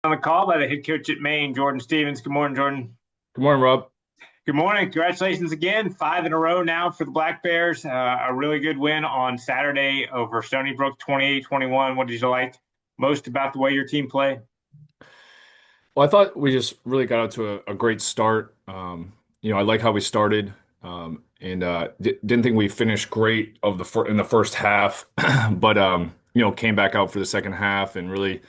On the call by the head coach at Maine, Jordan Stevens. Good morning, Jordan. Good morning, Rob. Good morning. Congratulations again. 5 in a row now for the Black Bears. A really good win on Saturday over Stony Brook, 28-21. What did you like most about the way your team played? Well, I thought we just really got out to a great start. I like how we started, and didn't think we finished great in the first half, but came back out for the second half and really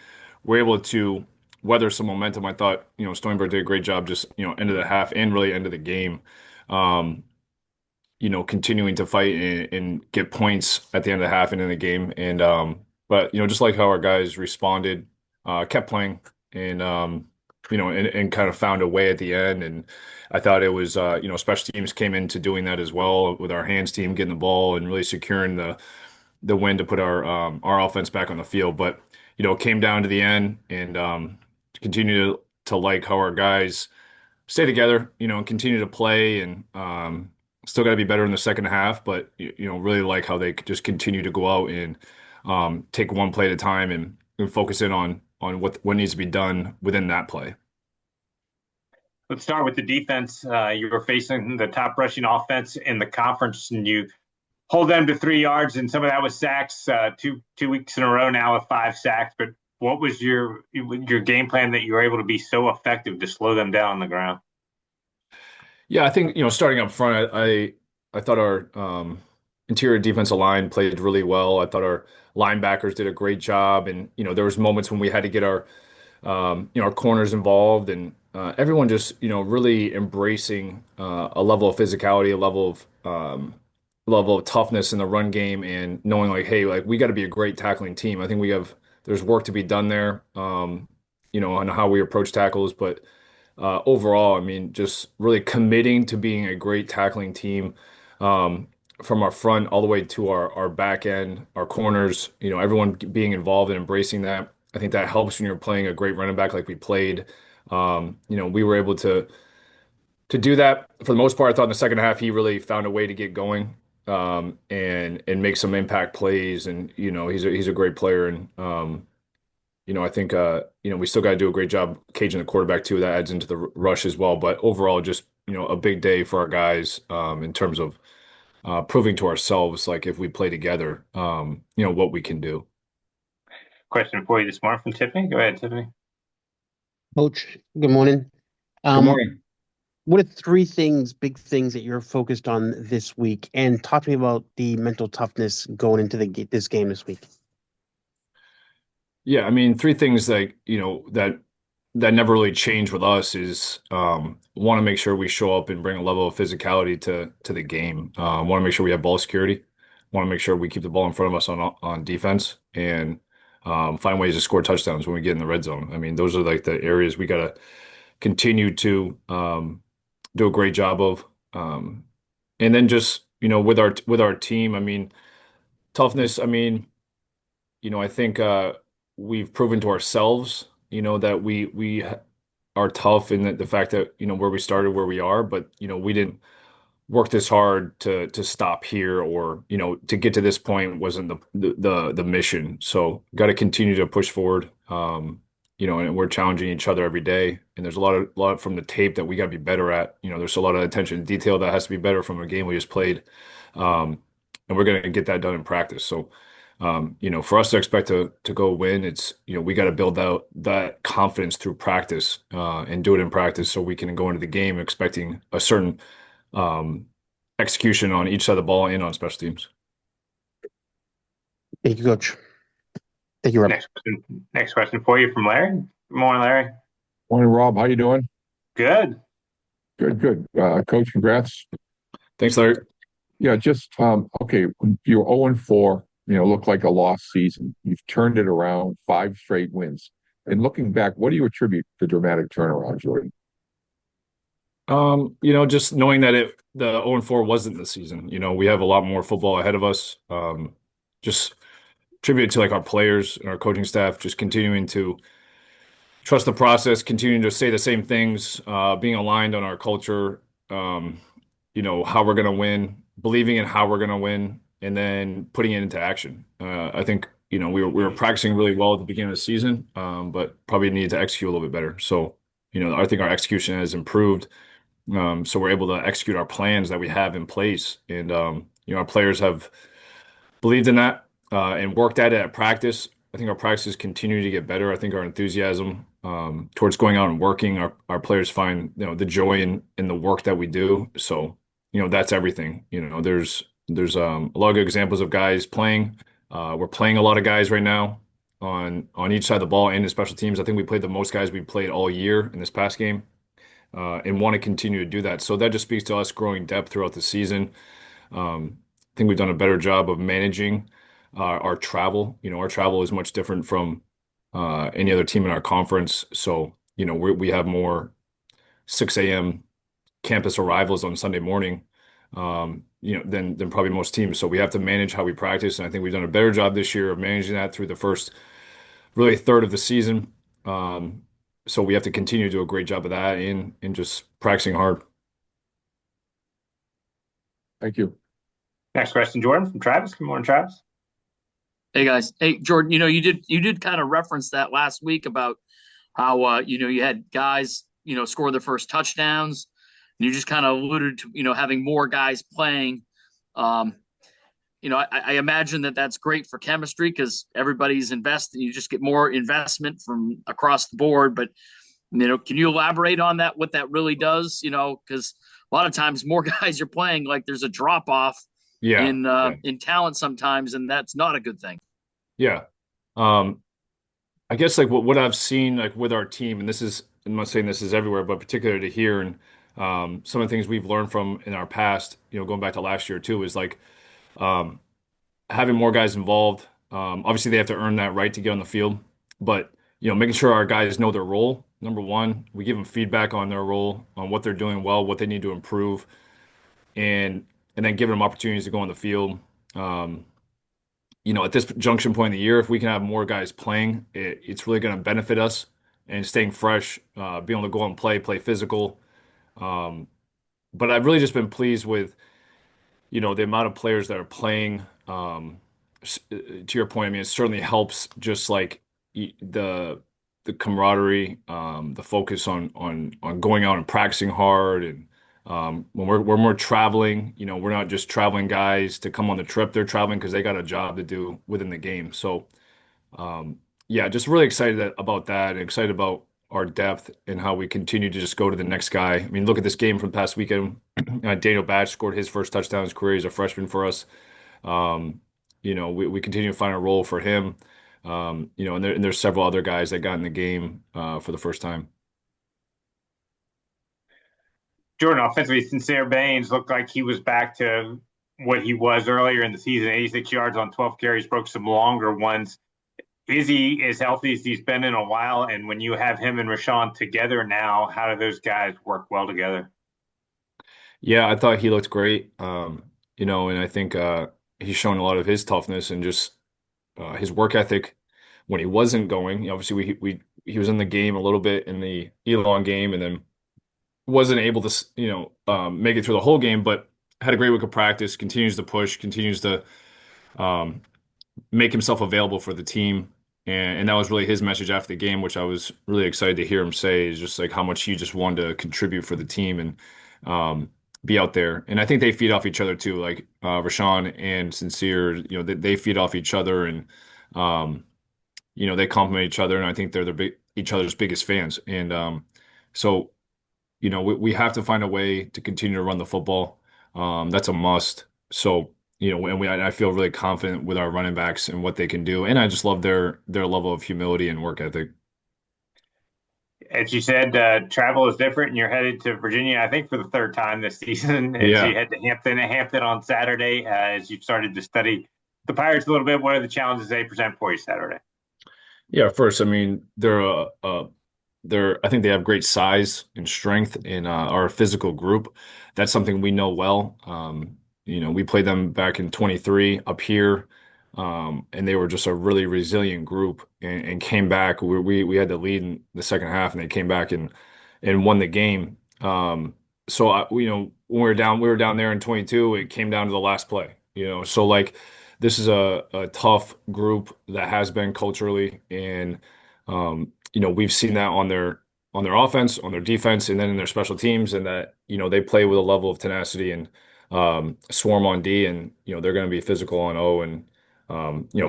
were able to weather some momentum. I thought Stony Brook did a great job, just end of the half and really end of the game. Um, continuing to fight and get points at the end of the half and in the game, and but just like how our guys responded, kept playing and and kind of found a way at the end. And I thought it was, special teams came into doing that as well with our hands team getting the ball and really securing the win to put our offense back on the field. But it came down to the end, and continue to like how our guys stay together, and continue to play. And still got to be better in the second half, but really like how they could just continue to go out and take one play at a time and focus in on what needs to be done within that play. Let's start with the defense. You were facing the top rushing offense in the conference, and you hold them to 3 yards, and some of that was sacks. Two weeks in a row now with 5 sacks. But what was your game plan that you were able to be so effective to slow them down on the ground? Yeah, I think starting up front, I thought our interior defensive line played really well. I thought our linebackers did a great job, and there was moments when we had to get our corners involved, and everyone just really embracing a level of physicality, a level of toughness in the run game, and knowing like, hey, like we got to be a great tackling team. I think there's work to be done there, on how we approach tackles, but overall, I mean, just really committing to being a great tackling team. Um, from our front all the way to our back end, our corners, everyone being involved and embracing that. I think that helps when you're playing a great running back like we played. We were able to do that for the most part. I thought in the second half he really found a way to get going, and make some impact plays. And he's a great player. And I think we still got to do a great job caging the quarterback too. That adds into the rush as well. But overall, just a big day for our guys, in terms of proving to ourselves, like if we play together, what we can do. Question for you this morning from Tiffany. Go ahead, Tiffany. Coach, good morning. Good Um, morning. what are three things, big things that you're focused on this week? And talk to me about the mental toughness going into this game this week. Yeah, I mean, three things that that never really change with us is want to make sure we show up and bring a level of physicality to the game. Want to make sure we have ball security. Want to make sure we keep the ball in front of us on defense, and find ways to score touchdowns when we get in the red zone. I mean, those are like the areas we got to continue to do a great job of. And then just with our team, I mean, toughness. I mean, I think we've proven to ourselves, that we are tough, in the fact that where we started, where we are, but we didn't work this hard to stop here, or to get to this point wasn't the mission. So got to continue to push forward. And we're challenging each other every day. And there's a lot from the tape that we got to be better at. There's a lot of attention to detail that has to be better from a game we just played. And we're going to get that done in practice. So, for us to expect to go win, it's, we got to build out that confidence through practice, and do it in practice so we can go into the game expecting a certain um, execution on each side of the ball and on special teams. Thank you, Coach. Thank you, Rob. Next question for you from Larry. Good morning, Larry. Morning, Rob. How you doing? Good. Good, good. Coach, congrats. Thanks, Larry. Yeah, just okay. You're 0 and 4. Looked like a lost season. You've turned it around, 5 straight wins. And looking back, what do you attribute the dramatic turnaround, Jordan? Just knowing that the 0 and 4 wasn't the season. We have a lot more football ahead of us. Just tribute to like our players and our coaching staff, just continuing to trust the process, continuing to say the same things, being aligned on our culture, how we're going to win, believing in how we're going to win, and then putting it into action. I think, we were practicing really well at the beginning of the season, but probably needed to execute a little bit better. So, I think our execution has improved. So we're able to execute our plans that we have in place, and our players have believed in that and worked at it at practice. I think our practices continue to get better. I think our enthusiasm towards going out and working, our players find the joy in the work that we do. So that's everything. There's a lot of good examples of guys playing. We're playing a lot of guys right now on each side of the ball and in special teams. I think we played the most guys we played all year in this past game, and want to continue to do that. So that just speaks to us growing depth throughout the season. I think we've done a better job of managing our travel. Our travel is much different from any other team in our conference. So, we have more 6 a.m. campus arrivals on Sunday morning, than probably most teams. So we have to manage how we practice, and I think we've done a better job this year of managing that through the first really third of the season. So we have to continue to do a great job of that and just practicing hard. Thank you. Next question, Jordan from Travis. Good morning, Travis. Hey guys. Hey Jordan, you did kind of reference that last week about how you had guys, score their first touchdowns. And you just kind of alluded to, having more guys playing. I imagine that that's great for chemistry because everybody's invested. You just get more investment from across the board. But, can you elaborate on that, what that really does? Because a lot of times more guys are playing, like there's a drop off Yeah. in talent sometimes, and that's not a good thing. Yeah. I guess like what I've seen like with our team, and I'm not saying this is everywhere, but particularly here and some of the things we've learned from in our past, going back to last year too, is like um, having more guys involved. Obviously, they have to earn that right to get on the field, but making sure our guys know their role. Number one, we give them feedback on their role, on what they're doing well, what they need to improve, and then giving them opportunities to go on the field. Um, at this junction point in the year, if we can have more guys playing, it's really going to benefit us and staying fresh, being able to go out and play physical. Um, but I've really just been pleased with, the amount of players that are playing. To your point, I mean, it certainly helps just like the camaraderie, the focus on going out and practicing hard. And when we're traveling, we're not just traveling guys to come on the trip. They're traveling because they got a job to do within the game. So yeah, just really excited about that and excited about our depth and how we continue to just go to the next guy. I mean, look at this game from the past weekend. Daniel Batch scored his first touchdown in his career. He's a freshman for us. Um, we continue to find a role for him. And there's several other guys that got in the game for the first time. Jordan, offensively, Sincere Baines looked like he was back to what he was earlier in the season, 86 yards on 12 carries, broke some longer ones. Is he as healthy as he's been in a while? And when you have him and Rashawn together now, how do those guys work well together? Yeah, I thought he looked great. And I think he's shown a lot of his toughness and just his work ethic when he wasn't going. Obviously, he was in the game a little bit in the Elon game, and then wasn't able to make it through the whole game, but had a great week of practice. Continues to push, continues to um, make himself available for the team. And that was really his message after the game, which I was really excited to hear him say, is just like how much he just wanted to contribute for the team and be out there. And I think they feed off each other too. Like Rashawn and Sincere, they feed off each other and um, they complement each other. And I think they're each other's biggest fans. And so we have to find a way to continue to run the football. That's a must. So, I feel really confident with our running backs and what they can do. And I just love their level of humility and work ethic. As you said, travel is different, and you're headed to Virginia, I think, for the third time this season. As Yeah. you head to Hampton on Saturday, as you've started to study the Pirates a little bit. What are the challenges they present for you Saturday? Yeah, first, I mean, I think they have great size and strength in our physical group. That's something we know well. We played them back in 23 up here, and they were just a really resilient group and came back. We had the lead in the second half, and they came back and won the game. So when we were down there in 22, it came down to the last play. So like this is a tough group that has been culturally, and we've seen that on their offense, on their defense, and then in their special teams, and that they play with a level of tenacity and swarm on D, and they're going to be physical on O, and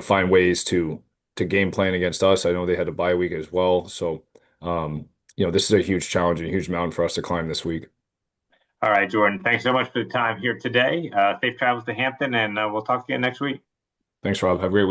find ways to game plan against us. I know they had a bye week as well, so this is a huge challenge and a huge mountain for us to climb this week. All right, Jordan. Thanks so much for the time here today. Safe travels to Hampton, and we'll talk again next week. Thanks, Rob. Have a great week.